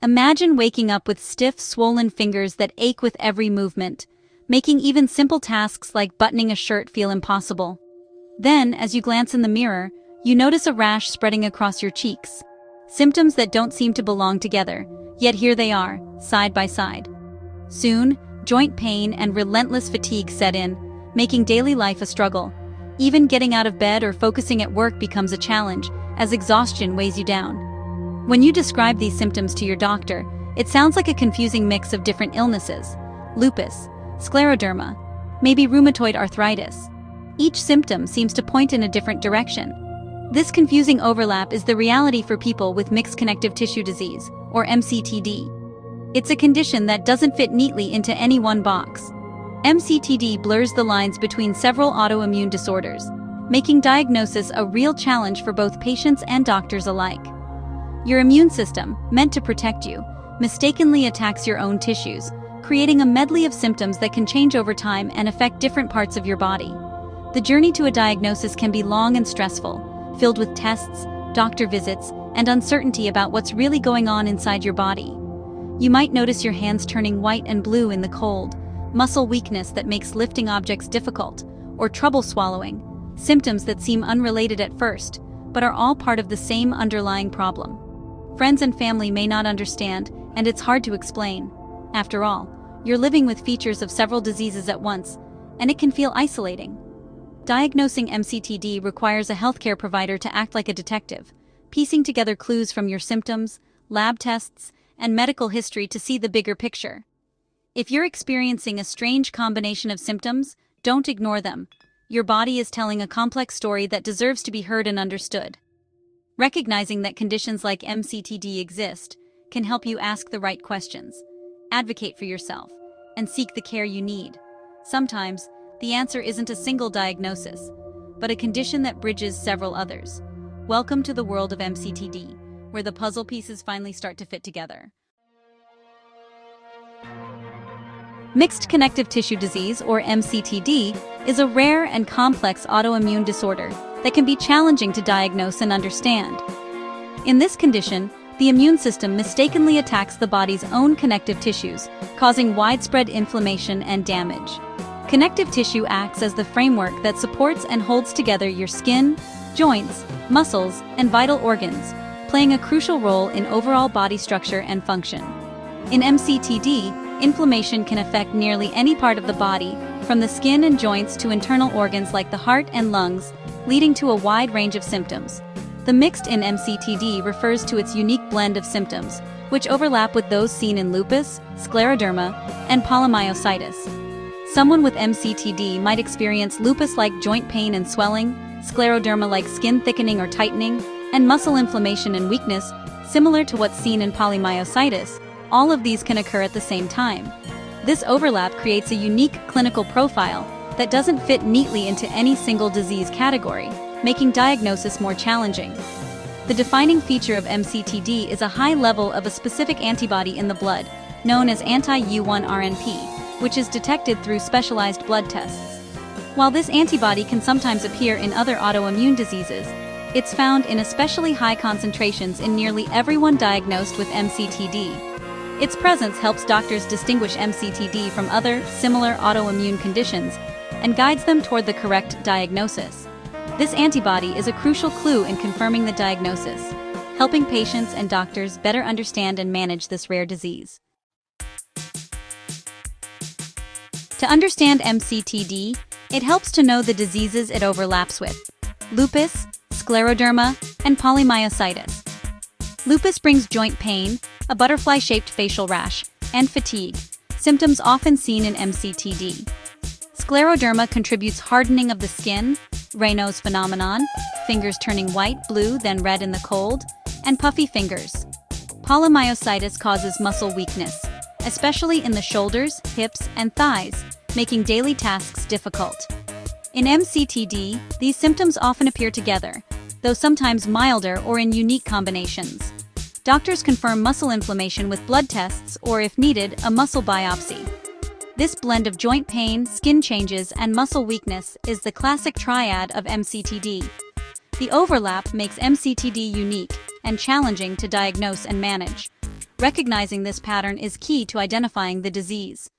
Imagine waking up with stiff, swollen fingers that ache with every movement, making even simple tasks like buttoning a shirt feel impossible. Then, as you glance in the mirror, you notice a rash spreading across your cheeks. Symptoms that don't seem to belong together, yet here they are, side by side. Soon, joint pain and relentless fatigue set in, making daily life a struggle. Even getting out of bed or focusing at work becomes a challenge, as exhaustion weighs you down. When you describe these symptoms to your doctor, it sounds like a confusing mix of different illnesses: lupus, scleroderma, maybe rheumatoid arthritis. Each symptom seems to point in a different direction. This confusing overlap is the reality for people with mixed connective tissue disease, or MCTD. It's a condition that doesn't fit neatly into any one box. MCTD blurs the lines between several autoimmune disorders, making diagnosis a real challenge for both patients and doctors alike. Your immune system, meant to protect you, mistakenly attacks your own tissues, creating a medley of symptoms that can change over time and affect different parts of your body. The journey to a diagnosis can be long and stressful, filled with tests, doctor visits, and uncertainty about what's really going on inside your body. You might notice your hands turning white and blue in the cold, muscle weakness that makes lifting objects difficult, or trouble swallowing, symptoms that seem unrelated at first, but are all part of the same underlying problem. Friends and family may not understand, and it's hard to explain. After all, you're living with features of several diseases at once, and it can feel isolating. Diagnosing MCTD requires a healthcare provider to act like a detective, piecing together clues from your symptoms, lab tests, and medical history to see the bigger picture. If you're experiencing a strange combination of symptoms, don't ignore them. Your body is telling a complex story that deserves to be heard and understood. Recognizing that conditions like MCTD exist can help you ask the right questions, advocate for yourself, and seek the care you need. Sometimes, the answer isn't a single diagnosis, but a condition that bridges several others. Welcome to the world of MCTD, where the puzzle pieces finally start to fit together. Mixed connective tissue disease, or MCTD, is a rare and complex autoimmune disorder that can be challenging to diagnose and understand. In this condition, the immune system mistakenly attacks the body's own connective tissues, causing widespread inflammation and damage. Connective tissue acts as the framework that supports and holds together your skin, joints, muscles, and vital organs, playing a crucial role in overall body structure and function. In MCTD, inflammation can affect nearly any part of the body, from the skin and joints to internal organs like the heart and lungs, leading to a wide range of symptoms. The mixed in MCTD refers to its unique blend of symptoms, which overlap with those seen in lupus, scleroderma, and polymyositis. Someone with MCTD might experience lupus-like joint pain and swelling, scleroderma-like skin thickening or tightening, and muscle inflammation and weakness, similar to what's seen in polymyositis. All of these can occur at the same time. This overlap creates a unique clinical profile that doesn't fit neatly into any single disease category, making diagnosis more challenging. The defining feature of MCTD is a high level of a specific antibody in the blood, known as anti-U1RNP, which is detected through specialized blood tests. While this antibody can sometimes appear in other autoimmune diseases, it's found in especially high concentrations in nearly everyone diagnosed with MCTD. Its presence helps doctors distinguish MCTD from other, similar autoimmune conditions and guides them toward the correct diagnosis. This antibody is a crucial clue in confirming the diagnosis, helping patients and doctors better understand and manage this rare disease. To understand MCTD, it helps to know the diseases it overlaps with: lupus, scleroderma, and polymyositis. Lupus brings joint pain, a butterfly-shaped facial rash, and fatigue, symptoms often seen in MCTD. Scleroderma contributes hardening of the skin, Raynaud's phenomenon, fingers turning white, blue, then red in the cold, and puffy fingers. Polymyositis causes muscle weakness, especially in the shoulders, hips, and thighs, making daily tasks difficult. In MCTD, these symptoms often appear together, though sometimes milder or in unique combinations. Doctors confirm muscle inflammation with blood tests or, if needed, a muscle biopsy. This blend of joint pain, skin changes, and muscle weakness is the classic triad of MCTD. The overlap makes MCTD unique and challenging to diagnose and manage. Recognizing this pattern is key to identifying the disease.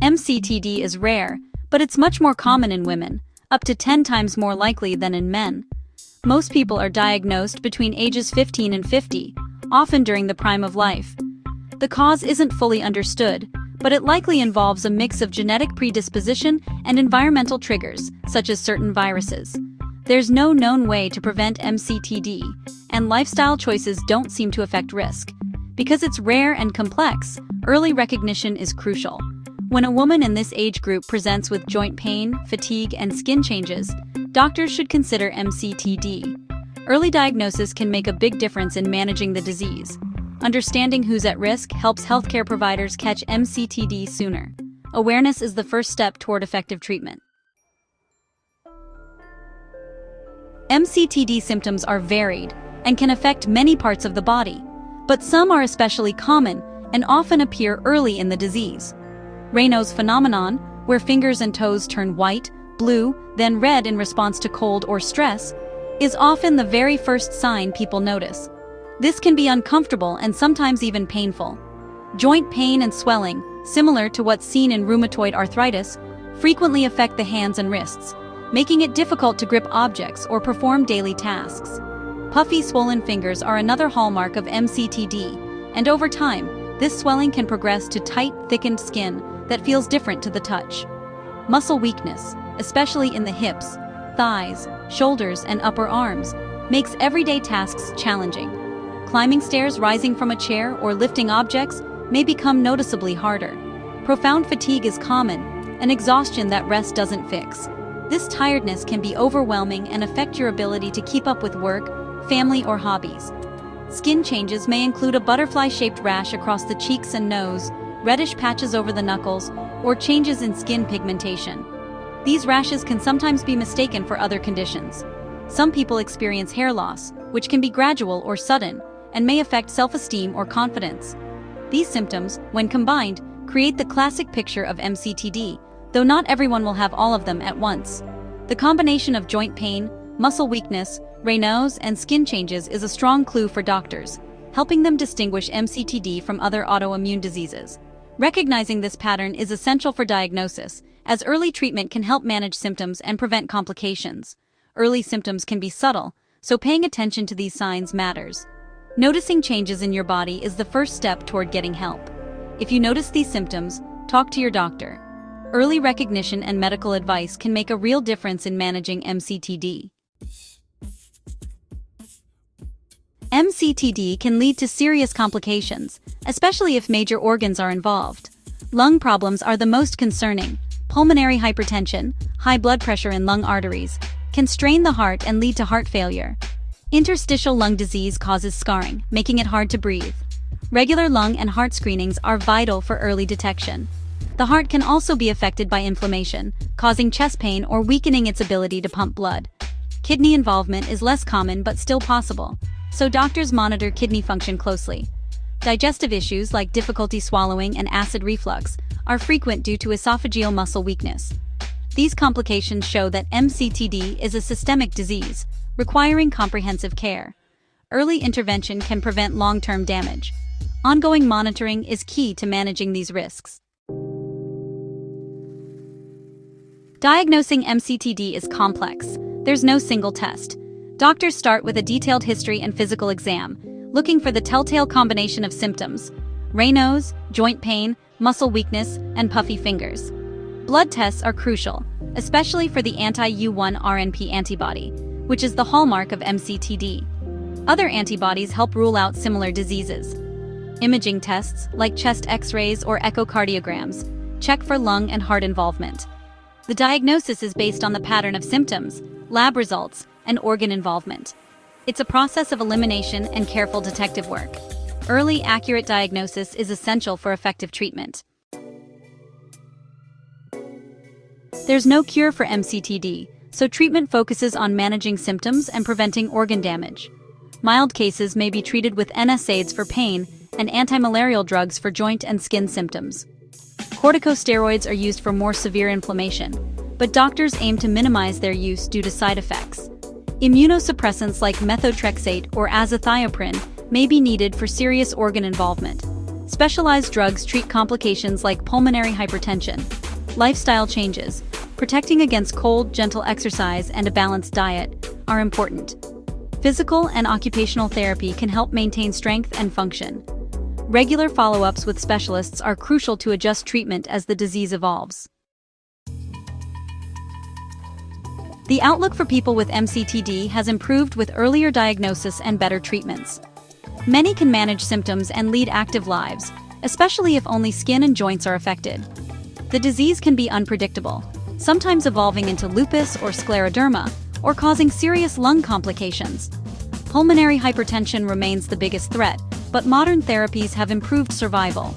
MCTD is rare, but it's much more common in women, up to 10 times more likely than in men. Most people are diagnosed between ages 15 and 50, often during the prime of life. The cause isn't fully understood, but it likely involves a mix of genetic predisposition and environmental triggers, such as certain viruses. There's no known way to prevent MCTD, and lifestyle choices don't seem to affect risk. Because it's rare and complex, early recognition is crucial. When a woman in this age group presents with joint pain, fatigue, and skin changes, doctors should consider MCTD. Early diagnosis can make a big difference in managing the disease. Understanding who's at risk helps healthcare providers catch MCTD sooner. Awareness is the first step toward effective treatment. MCTD symptoms are varied and can affect many parts of the body, but some are especially common and often appear early in the disease. Raynaud's phenomenon, where fingers and toes turn white, blue, then red in response to cold or stress, is often the very first sign people notice. This can be uncomfortable and sometimes even painful. Joint pain and swelling, similar to what's seen in rheumatoid arthritis, frequently affect the hands and wrists, making it difficult to grip objects or perform daily tasks. Puffy, swollen fingers are another hallmark of MCTD, and over time, this swelling can progress to tight, thickened skin that feels different to the touch. Muscle weakness, especially in the hips, thighs, shoulders, and upper arms, makes everyday tasks challenging. Climbing stairs, rising from a chair, or lifting objects may become noticeably harder. Profound fatigue is common, an exhaustion that rest doesn't fix. This tiredness can be overwhelming and affect your ability to keep up with work, family, or hobbies. Skin changes may include a butterfly-shaped rash across the cheeks and nose, reddish patches over the knuckles, or changes in skin pigmentation. These rashes can sometimes be mistaken for other conditions. Some people experience hair loss, which can be gradual or sudden, and may affect self-esteem or confidence. These symptoms, when combined, create the classic picture of MCTD, though not everyone will have all of them at once. The combination of joint pain, muscle weakness, Raynaud's, and skin changes is a strong clue for doctors, helping them distinguish MCTD from other autoimmune diseases. Recognizing this pattern is essential for diagnosis, as early treatment can help manage symptoms and prevent complications. Early symptoms can be subtle, so paying attention to these signs matters. Noticing changes in your body is the first step toward getting help. If you notice these symptoms, talk to your doctor. Early recognition and medical advice can make a real difference in managing MCTD. MCTD can lead to serious complications, especially if major organs are involved. Lung problems are the most concerning. Pulmonary hypertension, high blood pressure in lung arteries, can strain the heart and lead to heart failure. Interstitial lung disease causes scarring, making it hard to breathe. Regular lung and heart screenings are vital for early detection. The heart can also be affected by inflammation, causing chest pain or weakening its ability to pump blood. Kidney involvement is less common but still possible, so doctors monitor kidney function closely. Digestive issues like difficulty swallowing and acid reflux are frequent due to esophageal muscle weakness. These complications show that MCTD is a systemic disease, requiring comprehensive care. Early intervention can prevent long-term damage. Ongoing monitoring is key to managing these risks. Diagnosing MCTD is complex. There's no single test. Doctors start with a detailed history and physical exam, looking for the telltale combination of symptoms: Raynaud's, joint pain, muscle weakness, and puffy fingers. Blood tests are crucial, especially for the anti-U1-RNP antibody, which is the hallmark of MCTD. Other antibodies help rule out similar diseases. Imaging tests, like chest X-rays or echocardiograms, check for lung and heart involvement. The diagnosis is based on the pattern of symptoms, lab results, and organ involvement. It's a process of elimination and careful detective work. Early, accurate diagnosis is essential for effective treatment. There's no cure for MCTD, so treatment focuses on managing symptoms and preventing organ damage. Mild cases may be treated with NSAIDs for pain and antimalarial drugs for joint and skin symptoms. Corticosteroids are used for more severe inflammation, but doctors aim to minimize their use due to side effects. Immunosuppressants like methotrexate or azathioprine may be needed for serious organ involvement. Specialized drugs treat complications like pulmonary hypertension. Lifestyle changes, protecting against cold, gentle exercise, and a balanced diet, are important. Physical and occupational therapy can help maintain strength and function. Regular follow-ups with specialists are crucial to adjust treatment as the disease evolves. The outlook for people with MCTD has improved with earlier diagnosis and better treatments. Many can manage symptoms and lead active lives, especially if only skin and joints are affected. The disease can be unpredictable, sometimes evolving into lupus or scleroderma, or causing serious lung complications. Pulmonary hypertension remains the biggest threat, but modern therapies have improved survival.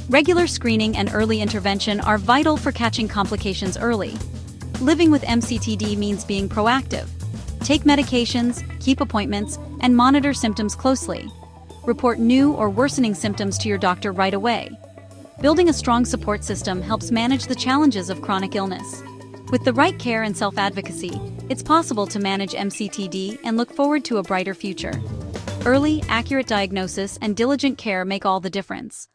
Regular screening and early intervention are vital for catching complications early. Living with MCTD means being proactive. Take medications, keep appointments, and monitor symptoms closely. Report new or worsening symptoms to your doctor right away. Building a strong support system helps manage the challenges of chronic illness. With the right care and self-advocacy, it's possible to manage MCTD and look forward to a brighter future. Early, accurate diagnosis and diligent care make all the difference.